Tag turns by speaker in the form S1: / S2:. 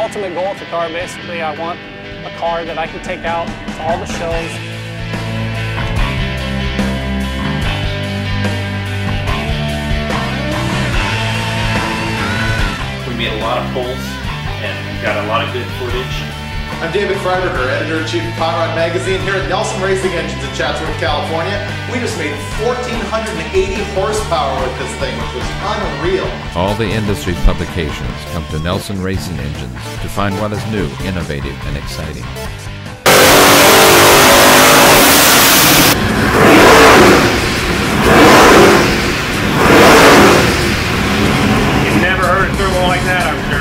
S1: ultimate goal with the car. Basically, I want a car that I can take out to all the shows.
S2: We made a lot of pulls and got a lot of good footage.
S3: I'm David Freiberger, Editor-in-Chief of Hot Rod Magazine here at Nelson Racing Engines in Chatsworth, California. We just made 1,480 horsepower with this thing, which was unreal.
S4: All the industry's publications come to Nelson Racing Engines to find what is new, innovative, and exciting.
S2: You've never heard it through one like that, I'm sure.